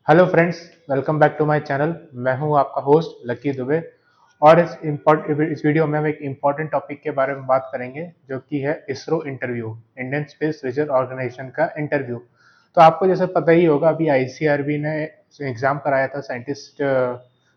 Hello friends, welcome back to my channel. मैं हूं आपका होस्ट लकी दुबे। और इस वीडियो में हम एक इम्पॉर्टेंट टॉपिक के बारे में बात करेंगे जो कि है ISRO interview, Indian space research organisation का इंटरव्यू। तो आपको जैसे पता ही होगा, अभी आईसीआरबी ने एग्जाम कराया था साइंटिस्ट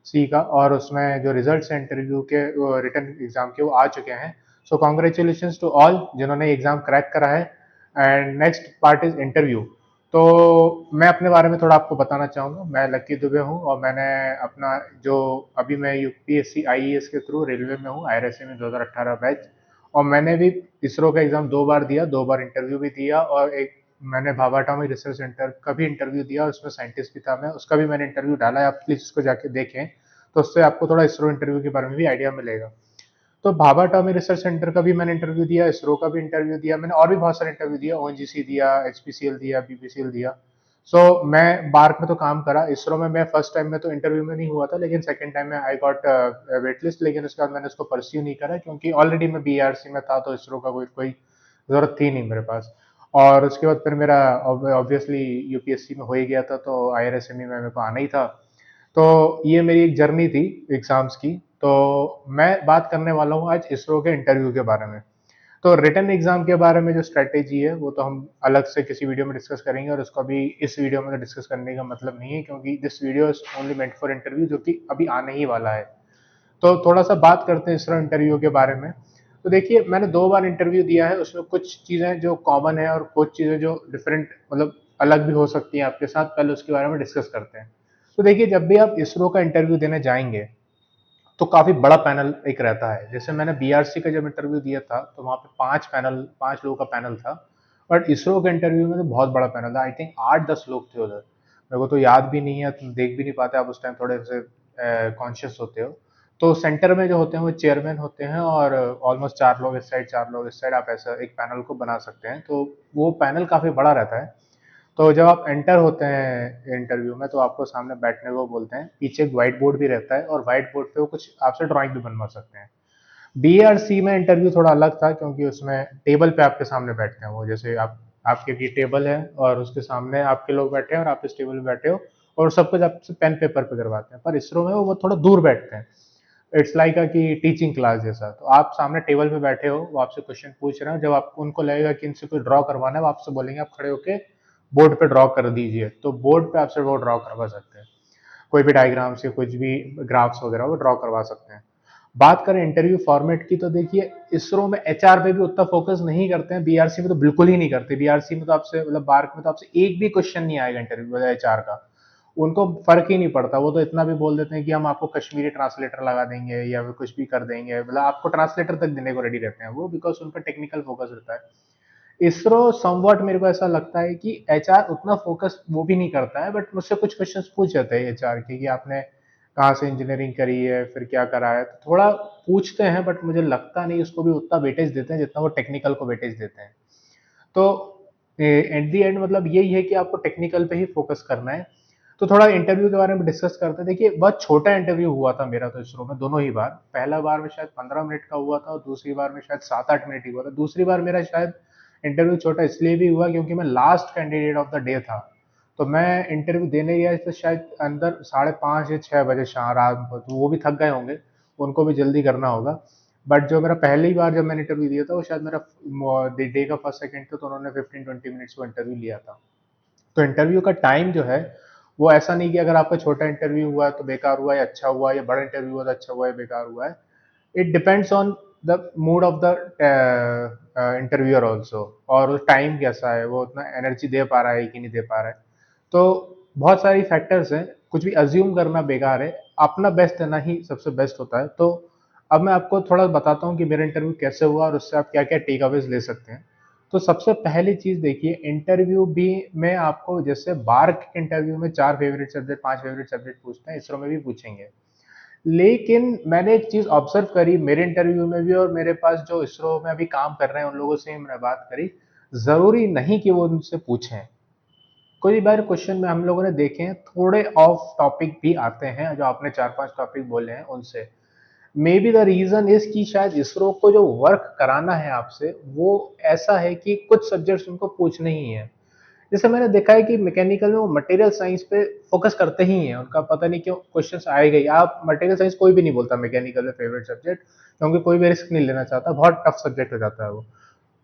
सी का, और उसमें जो रिजल्ट्स हैं इंटरव्यू के, रिटन एग्जाम के, वो आ चुके हैं। सो कॉन्ग्रेचुलेशन टू ऑल जिन्होंने एग्जाम क्रैक करा है। And next part is interview. तो मैं अपने बारे में थोड़ा आपको बताना चाहूँगा। मैं लकी दुबे हूँ और मैंने अपना जो अभी मैं यूपीएससी आईएएस के थ्रू रेलवे में हूँ, आईआरएसए में 2018 बैच। और मैंने भी इसरो का एग्ज़ाम 2 बार दिया, 2 बार इंटरव्यू भी दिया, और एक मैंने भाभा एटॉमिक रिसर्च सेंटर का भी इंटरव्यू दिया, उसमें साइंटिस्ट भी था मैं, उसका भी मैंने इंटरव्यू डाला है। आप प्लीज़ उसको जाके देखें, तो उससे आपको थोड़ा इसरो इंटरव्यू के बारे में भी आइडिया मिलेगा। तो भाभा एटॉमिक रिसर्च सेंटर का भी मैंने इंटरव्यू दिया, इसरो का भी इंटरव्यू दिया मैंने, और भी बहुत सारे इंटरव्यू दिया, ओएनजीसी दिया, एचपीसीएल दिया, बीपीसीएल दिया। मैं बार्क में तो काम करा, इसरो में मैं फर्स्ट टाइम में तो इंटरव्यू में नहीं हुआ था, लेकिन सेकंड टाइम में आई गॉट वेट लिस्ट। लेकिन उसके बाद मैंने उसको परस्यू नहीं करा, क्योंकि ऑलरेडी मैं बीआरसी में था, तो इसरो का कोई कोई जरूरत थी नहीं मेरे पास। और उसके बाद फिर मेरा ऑब्वियसली यूपीएससी में हो ही गया था, तो आईआरएसएमई में मेरे को आना ही था। तो ये मेरी एक जर्नी थी एग्जाम्स की। तो मैं बात करने वाला हूँ आज इसरो के इंटरव्यू के बारे में। तो रिटन एग्जाम के बारे में जो स्ट्रेटेजी है, वो तो हम अलग से किसी वीडियो में डिस्कस करेंगे, और उसको अभी इस वीडियो में तो डिस्कस करने का मतलब नहीं है, क्योंकि this video is only meant for interview, जो कि अभी आने ही वाला है। तो थोड़ा सा बात करते हैं इसरो इंटरव्यू के बारे में। तो देखिए, मैंने 2 बार इंटरव्यू दिया है, उसमें कुछ चीज़ें जो कॉमन है और कुछ चीज़ें जो डिफरेंट, मतलब अलग भी हो सकती हैं आपके साथ। पहले उसके बारे में डिस्कस करते हैं। तो देखिए, जब भी आप इसरो का इंटरव्यू देने जाएंगे, तो काफ़ी बड़ा पैनल एक रहता है। जैसे मैंने बीआरसी का जब इंटरव्यू दिया था, तो वहाँ पे 5 लोगों का पैनल था। बट इसरो के इंटरव्यू में तो बहुत बड़ा पैनल था, आई थिंक 8-10 लोग थे उधर। मेरे को तो याद भी नहीं है, तुम देख भी नहीं पाते, आप उस टाइम थोड़े से कॉन्शियस होते हो। तो सेंटर में जो होते हैं वो चेयरमैन होते हैं, और ऑलमोस्ट 4 लोग इस साइड, 4 लोग इस साइड, आप ऐसा एक पैनल को बना सकते हैं। तो वो पैनल काफ़ी बड़ा रहता है। तो जब आप एंटर होते हैं इंटरव्यू में, तो आपको सामने बैठने को बोलते हैं। पीछे एक व्हाइट बोर्ड भी रहता है, और व्हाइट बोर्ड पे वो कुछ आपसे ड्राइंग भी बनवा सकते हैं। बीआरसी में इंटरव्यू थोड़ा अलग था, क्योंकि उसमें टेबल पे आपके सामने बैठते हैं वो। जैसे आप, आपके की टेबल है और उसके सामने आपके लोग बैठे हैं, और आप इस टेबल पे बैठे हो, और सब कुछ आपसे पेन पेपर पे करवाते हैं। पर इसरो में वो थोड़ा दूर बैठते हैं। इट्स लाइक कि टीचिंग क्लास जैसा। तो आप सामने टेबल पे बैठे हो, वो आपसे क्वेश्चन पूछ रहे हो, जब आपको उनको लगेगा कि इनसे कोई ड्रॉ करवाना है, वो आपसे बोलेंगे आप खड़े होके बोर्ड पे ड्रॉ कर दीजिए, तो बोर्ड पे आपसे वो ड्रॉ करवा सकते हैं। कोई भी डायग्राम्स या कुछ भी ग्राफ्स वगैरह वो ड्रॉ करवा सकते हैं। बात करें इंटरव्यू फॉर्मेट की, तो देखिए, इसरो में एचआर पे भी उतना फोकस नहीं करते हैं, बीआरसी में तो बिल्कुल ही नहीं करते। बीआरसी में तो आपसे, मतलब बार्क में तो आपसे एक भी क्वेश्चन नहीं आएगा इंटरव्यू एचआर का। उनको फर्क ही नहीं पड़ता, वो तो इतना भी बोल देते हैं कि हम आपको कश्मीरी ट्रांसलेटर लगा देंगे या फिर कुछ भी कर देंगे, मतलब आपको ट्रांसलेटर तक देने को रेडी रहते हैं वो, बिकॉज उनका टेक्निकल फोकस रहता है। इसरो समवॉट मेरे को ऐसा लगता है कि एचआर उतना फोकस वो भी नहीं करता है, बट मुझसे कुछ क्वेश्चंस पूछ जाते हैं एचआर के, कि आपने कहाँ से इंजीनियरिंग करी है, फिर क्या करा है, तो थोड़ा पूछते हैं, बट मुझे लगता नहीं उसको भी उतना वेटेज देते हैं जितना वो टेक्निकल को वेटेज देते हैं। तो एट दी एंड मतलब यही है कि आपको टेक्निकल पे ही फोकस करना है। तो थोड़ा इंटरव्यू के बारे में डिस्कस करते हैं। देखिए, बहुत छोटा इंटरव्यू हुआ था मेरा तो इसरो में, दोनों ही बार। पहला बार में शायद 15 मिनट का हुआ था, और दूसरी बार में शायद 7-8 मिनट ही हुआ था। दूसरी बार मेरा शायद इंटरव्यू छोटा इसलिए भी हुआ क्योंकि मैं last candidate of the day था। तो मैं इंटरव्यू देने गया तो शायद अंदर 5:30 या 6 बजे शाम रात को, तो वो भी थक गए होंगे, उनको भी जल्दी करना होगा। बट जो मेरा पहली बार जब मैंने इंटरव्यू दिया था, वो शायद मेरा डे का फर्स्ट सेकंड था, तो उन्होंने 15-20 मिनट्स वो इंटरव्यू लिया था। तो इंटरव्यू का टाइम जो है, वो ऐसा नहीं कि अगर आपका छोटा इंटरव्यू हुआ तो बेकार हुआ या अच्छा हुआ, या बड़ा इंटरव्यू हुआ तो अच्छा हुआ या बेकार हुआ है। It depends on the mood off the interviewer also, और टाइम कैसा है, वो उतना एनर्जी दे पा रहा है कि नहीं दे पा रहा है। तो बहुत सारी फैक्टर्स हैं, कुछ भी अज्यूम करना बेकार है। अपना बेस्ट देना ही सबसे बेस्ट होता है। तो अब मैं आपको थोड़ा बताता हूँ कि मेरा इंटरव्यू कैसे हुआ, और उससे आप क्या क्या टेक अवेज ले सकते हैं। तो सबसे पहली चीज देखिए, इंटरव्यू भी में आपको, जैसे बार्क इंटरव्यू में 4 फेवरेट सब्जेक्ट, 5 फेवरेट सब्जेक्ट पूछते हैं, इसरो में भी पूछेंगे। लेकिन मैंने एक चीज ऑब्जर्व करी मेरे इंटरव्यू में भी, और मेरे पास जो इसरो में अभी काम कर रहे हैं उन लोगों से भी मैंने बात करी। जरूरी नहीं कि वो उनसे पूछें। कई बार क्वेश्चन में हम लोगों ने देखे हैं, थोड़े ऑफ टॉपिक भी आते हैं, जो आपने 4-5 टॉपिक बोले हैं उनसे। Maybe the reason is कि शायद इसरो को जो वर्क कराना है आपसे, वो ऐसा है कि कुछ सब्जेक्ट्स उनको पूछने ही है। जैसे मैंने देखा है कि मैकेनिकल में वो मटेरियल साइंस पे फोकस करते ही हैं, उनका पता नहीं क्यों क्वेश्चंस आएगा ही। आप मटेरियल साइंस कोई भी नहीं बोलता मैकेनिकल में फेवरेट सब्जेक्ट, क्योंकि कोई भी रिस्क नहीं लेना चाहता, बहुत टफ सब्जेक्ट हो जाता है वो।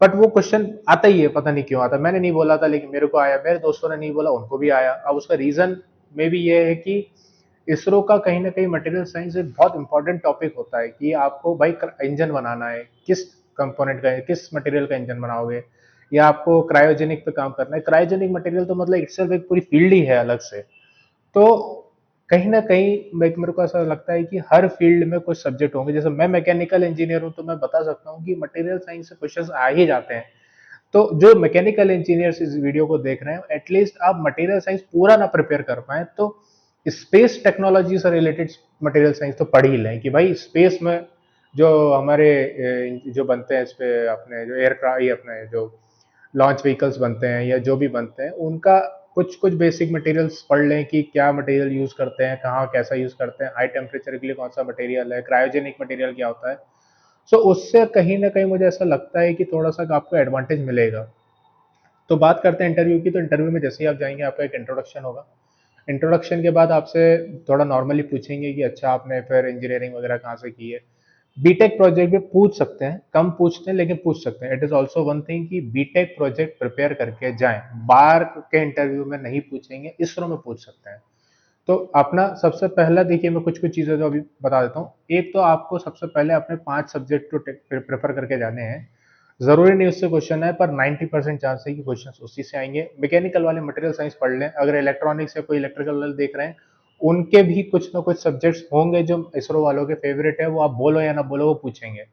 बट वो क्वेश्चन आता ही है, पता नहीं क्यों आता। मैंने नहीं बोला था लेकिन मेरे को आया, मेरे दोस्तों ने नहीं बोला उनको भी आया। अब उसका रीजन में भी ये है कि इसरो का कहीं ना कहीं मटेरियल साइंस एक बहुत इंपॉर्टेंट टॉपिक होता है कि आपको भाई इंजन बनाना है, किस कंपोनेंट का, किस मटेरियल का इंजन बनाओगे, या आपको क्रायोजेनिक पे काम करना है। क्रायोजेनिक मटेरियल तो मतलब इटसेल्फ एक पूरी फील्ड ही है अलग से। तो कहीं ना कहीं मेरे को ऐसा लगता है कि हर फील्ड में कुछ सब्जेक्ट होंगे। जैसे मैं मैकेनिकल इंजीनियर हूं तो मैं बता सकता हूँ कि मटेरियल साइंस से क्वेश्चन आ ही जाते हैं। तो जो मैकेनिकल इंजीनियर्स इस वीडियो को देख रहे हैं, एटलीस्ट आप मटेरियल साइंस पूरा ना प्रिपेयर कर पाए तो स्पेस टेक्नोलॉजी से रिलेटेड मटेरियल साइंस तो पढ़ ही लें कि भाई स्पेस में जो हमारे जो बनते हैं इस पे अपने जो एयरक्राफ्ट, ये अपने जो लॉन्च व्हीकल्स बनते हैं या जो भी बनते हैं, उनका कुछ कुछ बेसिक मटेरियल्स पढ़ लें कि क्या मटेरियल यूज करते हैं, कहाँ कैसा यूज करते हैं, हाई टेम्परेचर के लिए कौन सा मटेरियल है, क्रायोजेनिक मटेरियल क्या होता है। सो उससे कहीं ना कहीं मुझे ऐसा लगता है कि थोड़ा सा आपको एडवांटेज मिलेगा। तो बात करते हैं इंटरव्यू की। तो इंटरव्यू में जैसे ही आप जाएंगे आपका एक इंट्रोडक्शन होगा। इंट्रोडक्शन के बाद आपसे थोड़ा नॉर्मली पूछेंगे कि अच्छा आपने फिर इंजीनियरिंग वगैरह कहाँ से की है। बीटेक प्रोजेक्ट भी पूछ सकते हैं, कम पूछते हैं लेकिन पूछ सकते हैं। It is also one thing कि बीटेक प्रोजेक्ट प्रिपेयर करके जाएं, बार के इंटरव्यू में नहीं पूछेंगे, इसरो में पूछ सकते हैं। तो अपना सबसे पहला देखिए, मैं कुछ कुछ चीजें जो अभी बता देता हूँ। एक तो आपको सबसे पहले अपने 5 सब्जेक्ट को प्रेफर करके जाने हैं। जरूरी नहीं उससे क्वेश्चन है, पर 90% चांस है कि क्वेश्चन उसी से आएंगे। मैकेनिकल वाले मटेरियल साइंस पढ़ लें, अगर इलेक्ट्रॉनिक्स या कोई इलेक्ट्रिकल वाले देख रहे हैं, उनके भी कुछ ना कुछ सब्जेक्ट्स होंगे जो इसरो वालों के फेवरेट है, वो आप बोलो या ना बोलो वो पूछेंगे।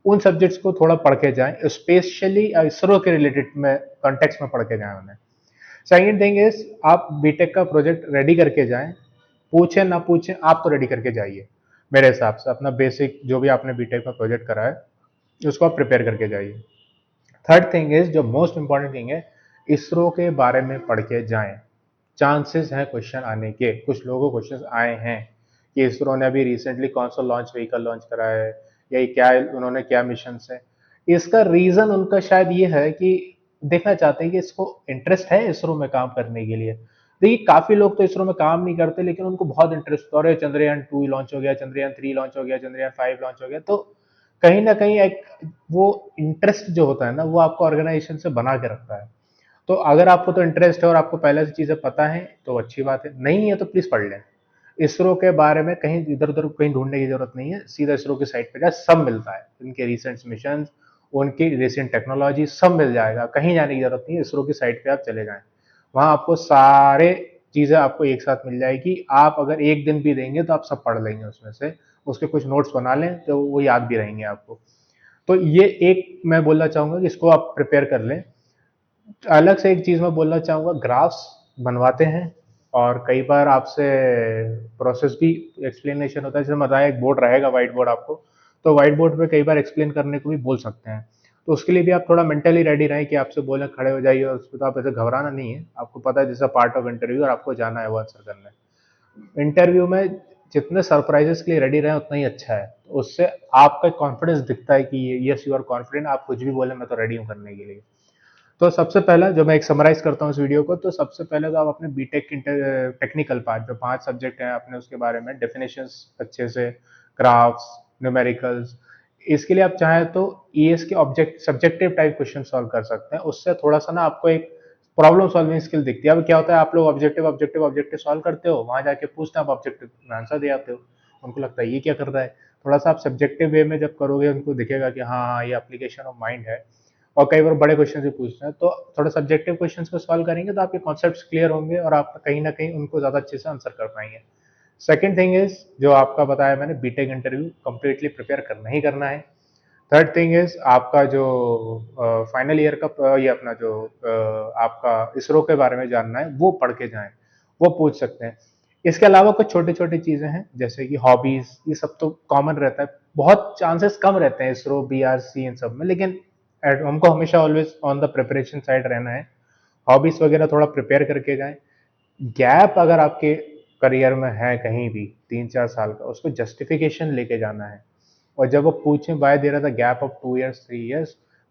उन सब्जेक्ट्स को थोड़ा पढ़ के जाएं, स्पेशली इसरो के रिलेटेड में कॉन्टेक्स्ट में पढ़ के जाएं उन्हें। सेकेंड थिंग इज, आप बीटेक का प्रोजेक्ट रेडी करके जाएं, पूछे ना पूछे आप तो रेडी करके जाइए। मेरे हिसाब से अपना बेसिक जो भी आपने बीटेक में प्रोजेक्ट करा है उसको आप प्रिपेयर करके जाइए। थर्ड थिंग इज, जो मोस्ट इंपॉर्टेंट थिंग है, इसरो के बारे में पढ़ के जाएं। चांसेस हैं क्वेश्चन आने के, कुछ लोगों को क्वेश्चन आए हैं कि इसरो ने अभी रिसेंटली कौन सा लॉन्च व्हीकल लॉन्च करा है, या ये क्या, उन्होंने क्या मिशन है। इसका रीजन उनका शायद ये है कि देखना चाहते हैं कि इसको इंटरेस्ट है इसरो में काम करने के लिए। देखिए काफी लोग तो इसरो में काम नहीं करते लेकिन उनको बहुत इंटरेस्ट होता है। चंद्रयान 2 लॉन्च हो गया, चंद्रयान 3 लॉन्च हो गया, चंद्रयान 5 लॉन्च हो गया। तो कहीं ना कहीं एक वो इंटरेस्ट जो होता है ना, वो आपको ऑर्गेनाइजेशन से बना के रखता है। तो अगर आपको तो इंटरेस्ट है और आपको पहले से चीजें पता है तो अच्छी बात है, नहीं है तो प्लीज पढ़ लें। इसरो के बारे में कहीं इधर उधर कहीं ढूंढने की जरूरत नहीं है, सीधा इसरो की साइट पे जाए, सब मिलता है। उनके रिसेंट मिशन, उनकी रिसेंट टेक्नोलॉजी सब मिल जाएगा, कहीं जाने की जरूरत नहीं है। इसरो की साइट पे आप चले जाएं, वहां आपको सारे चीजें आपको एक साथ मिल जाएगी। आप अगर एक दिन भी देंगे तो आप सब पढ़ लेंगे उसमें से। उसके कुछ नोट्स बना लें तो वो याद भी रहेंगे आपको। तो ये एक मैं बोलना चाहूंगा कि इसको आप प्रिपेयर कर लें। अलग से एक चीज मैं बोलना चाहूंगा, ग्राफ्स बनवाते हैं और कई बार आपसे प्रोसेस भी एक्सप्लेनेशन होता है। जैसे बताया एक बोर्ड रहेगा, व्हाइट बोर्ड आपको, तो व्हाइट बोर्ड पे कई बार एक्सप्लेन करने को भी बोल सकते हैं। तो उसके लिए भी आप थोड़ा मेंटली रेडी रहें कि आपसे बोले खड़े हो जाइए, और उसमें तो आप ऐसे घबराना नहीं है, आपको पता है this a part of interview और आपको जाना है वो आंसर करने। इंटरव्यू में जितने सरप्राइजेस के लिए रेडी रहें उतना ही अच्छा है। तो उससे आपका कॉन्फिडेंस दिखता है कि यस यू आर कॉन्फिडेंट, आप कुछ भी बोले मैं तो रेडी हूँ करने के लिए। तो सबसे पहला जो मैं एक समराइज करता हूँ इस वीडियो को, तो सबसे पहले तो आप अपने बीटेक टेक्निकल पार्ट जो 5 सब्जेक्ट हैं अपने, उसके बारे में डेफिनेशंस अच्छे से, ग्राफ्स, न्यूमेरिकल्स। इसके लिए आप चाहें तो ईएस के object subjective type question solve कर सकते हैं। उससे थोड़ा सा ना आपको एक प्रॉब्लम सॉल्विंग स्किल दिखती है। अब क्या होता है, आप लोग ऑब्जेक्टिव ऑब्जेक्टिव ऑब्जेक्टिव सॉल्व करते हो, वहां जाके पूछते हैं आप ऑब्जेक्टिव में आंसर दे आते हो, उनको लगता है ये क्या कर रहा है। थोड़ा सा आप सब्जेक्टिव वे में जब करोगे उनको दिखेगा कि हाँ हाँ ये एप्लीकेशन ऑफ माइंड है। और कई बार बड़े क्वेश्चन भी पूछते हैं, तो थोड़ा सब्जेक्टिव क्वेश्चंस को सॉल्व करेंगे तो आपके कॉन्सेप्ट्स क्लियर होंगे और आप कहीं ना कहीं उनको ज्यादा अच्छे से आंसर कर पाएंगे। सेकंड थिंग इज, जो आपका बताया मैंने, बीटेक इंटरव्यू कंप्लीटली प्रिपेयर करना ही करना है। थर्ड थिंग इज, आपका जो फाइनल ईयर का ये अपना जो आपका इसरो के बारे में जानना है वो पढ़ के जाएं, वो पूछ सकते हैं। इसके अलावा कुछ छोटी छोटी चीजें हैं जैसे कि हॉबीज, ये सब तो कॉमन रहता है, बहुत चांसेस कम रहते हैं इसरो बीआरसी इन सब में, लेकिन हमको हमेशा always on the preparation side रहना है। हॉबीज वगैरह थोड़ा प्रिपेयर करके जाएं। गैप अगर आपके करियर में है कहीं भी 3-4 साल का, उसको जस्टिफिकेशन लेके जाना है। और जब वो पूछें वाई दे रहा था gap of 2 years 3 years,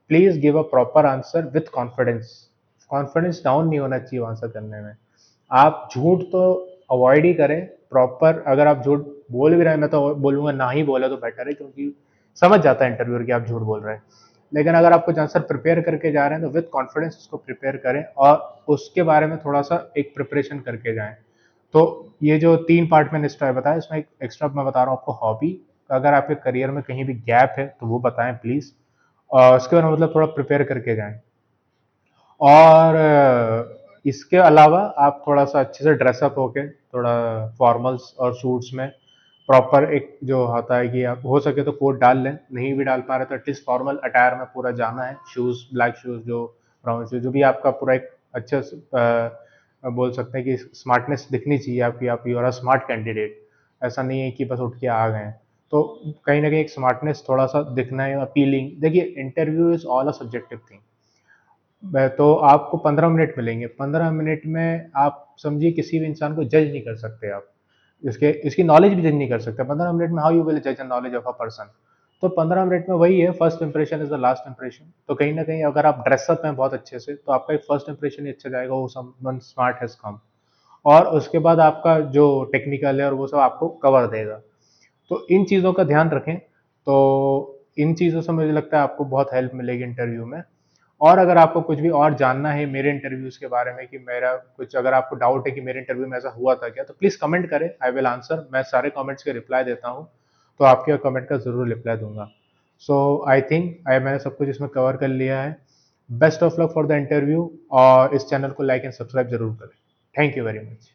please give a proper answer with confidence. Confidence down नहीं होना चाहिए आंसर करने में। आप झूठ तो अवॉइड ही करें। प्रॉपर अगर आप झूठ बोल भी रहे हैं, मैं तो बोलूंगा ना ही बोले तो बेटर है, क्योंकि समझ जाता है इंटरव्यूअर कि आप झूठ बोल रहे हैं। लेकिन अगर आप कुछ आंसर प्रिपेयर करके जा रहे हैं तो विद कॉन्फिडेंस उसको प्रिपेयर करें और उसके बारे में थोड़ा सा एक प्रिपरेशन करके जाएं। तो ये जो 3 पार्ट मैंने एक्स्ट्रा बताया, इसमें एक एक्स्ट्रा मैं बता रहा हूँ आपको हॉबी। अगर आपके करियर में कहीं भी गैप है तो वो बताएं प्लीज़, और उसके बाद मतलब थोड़ा प्रिपेयर करके जाएं। और इसके अलावा आप थोड़ा सा अच्छे से ड्रेसअप होके, थोड़ा फॉर्मल्स और सूट्स में प्रॉपर एक जो होता है कि आप हो सके तो कोट डाल लें, नहीं भी डाल पा रहे तो एटलीस्ट फॉर्मल अटायर में पूरा जाना है। शूज़, ब्लैक शूज़, जो ब्राउन शूज़, जो भी आपका पूरा एक अच्छे से बोल सकते हैं कि स्मार्टनेस दिखनी चाहिए आपकी, आप you are a smart candidate. ऐसा नहीं है कि बस उठ के आ गए हैं। तो कहीं ना कहीं एक स्मार्टनेस थोड़ा सा दिखना है, अपीलिंग। देखिए, interview is all a subjective thing. तो आपको 15 मिनट मिलेंगे, 15 मिनट में आप समझिए किसी भी इंसान को जज नहीं कर सकते आप, इसके इसकी नॉलेज भी जज नहीं कर सकते 15 मिनट में। हाउ यू विल जज the knowledge of a person? तो 15 मिनट में वही है, first impression is the last impression. तो कहीं ना कहीं अगर आप ड्रेसअप हैं बहुत अच्छे से, तो आपका एक फर्स्ट इंप्रेशन ही अच्छा जाएगा, वो समवन स्मार्ट हैज कम। और उसके बाद आपका जो टेक्निकल है और वो सब आपको कवर देगा। तो इन चीज़ों का ध्यान रखें। तो इन चीज़ों से मुझे लगता है आपको बहुत हेल्प मिलेगी इंटरव्यू में। और अगर आपको कुछ भी और जानना है मेरे इंटरव्यूज़ के बारे में, कि मेरा कुछ अगर आपको डाउट है कि मेरे इंटरव्यू में ऐसा हुआ था क्या, तो प्लीज़ कमेंट करें, आई विल आंसर। मैं सारे कमेंट्स के रिप्लाई देता हूँ, तो आपके कमेंट का ज़रूर रिप्लाई दूंगा। सो आई थिंक मैंने सब कुछ इसमें कवर कर लिया है। Best of luck for the interview, और इस चैनल को लाइक एंड सब्सक्राइब जरूर करें। Thank you very much.